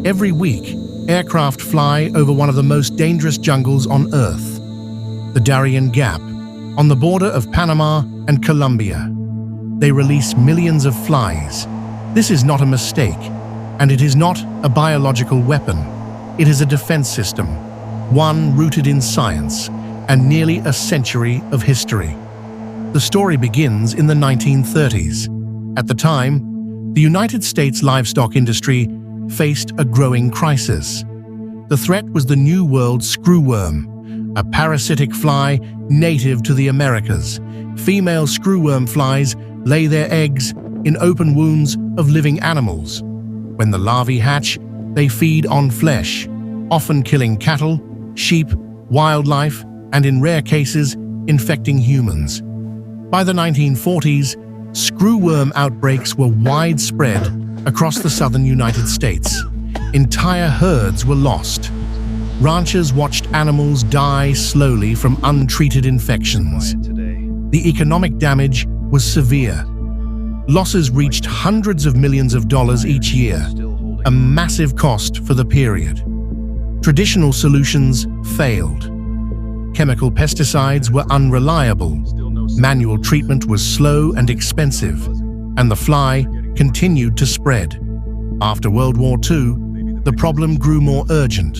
Every week, aircraft fly over one of the most dangerous jungles on Earth, the Darien Gap, on the border of Panama and Colombia. They release millions of flies. This is not a mistake, and it is not a biological weapon. It is a defense system, one rooted in science and nearly a century of history. The story begins in the 1930s. At the time, the United States livestock industry faced a growing crisis. The threat was the New World screwworm, a parasitic fly native to the Americas. Female screwworm flies lay their eggs in open wounds of living animals. When the larvae hatch, they feed on flesh, often killing cattle, sheep, wildlife, and in rare cases, infecting humans. By the 1940s, screwworm outbreaks were widespread across the southern United States. Entire herds were lost. Ranchers watched animals die slowly from untreated infections. The economic damage was severe. Losses reached hundreds of millions of dollars each year, a massive cost for the period. Traditional solutions failed. Chemical pesticides were unreliable. Manual treatment was slow and expensive, and the fly continued to spread. After World War II, the problem grew more urgent.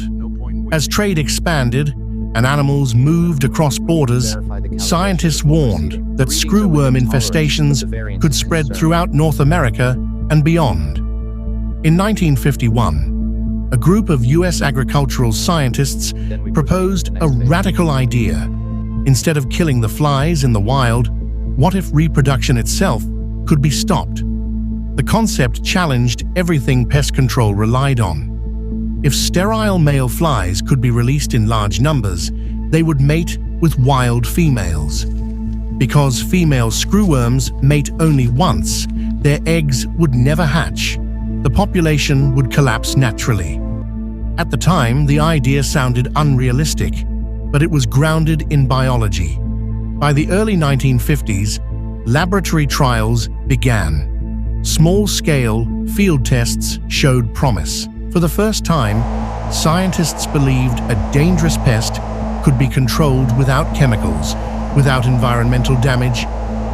As trade expanded and animals moved across borders, scientists warned that screwworm infestations could spread throughout North America and beyond. In 1951, a group of U.S. agricultural scientists proposed a radical idea. Instead of killing the flies in the wild, what if reproduction itself could be stopped? The concept challenged everything pest control relied on. If sterile male flies could be released in large numbers, they would mate with wild females. Because female screwworms mate only once, their eggs would never hatch. The population would collapse naturally. At the time, the idea sounded unrealistic, but it was grounded in biology. By the early 1950s, laboratory trials began. Small-scale field tests showed promise. For the first time, scientists believed a dangerous pest could be controlled without chemicals, without environmental damage,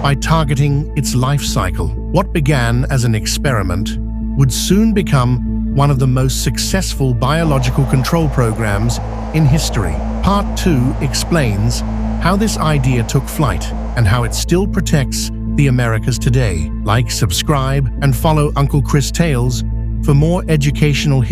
by targeting its life cycle. What began as an experiment would soon become one of the most successful biological control programs in history. Part 2 explains how this idea took flight and how it still protects the Americas today. Like, subscribe, and follow Uncle Chris Tales for more educational history.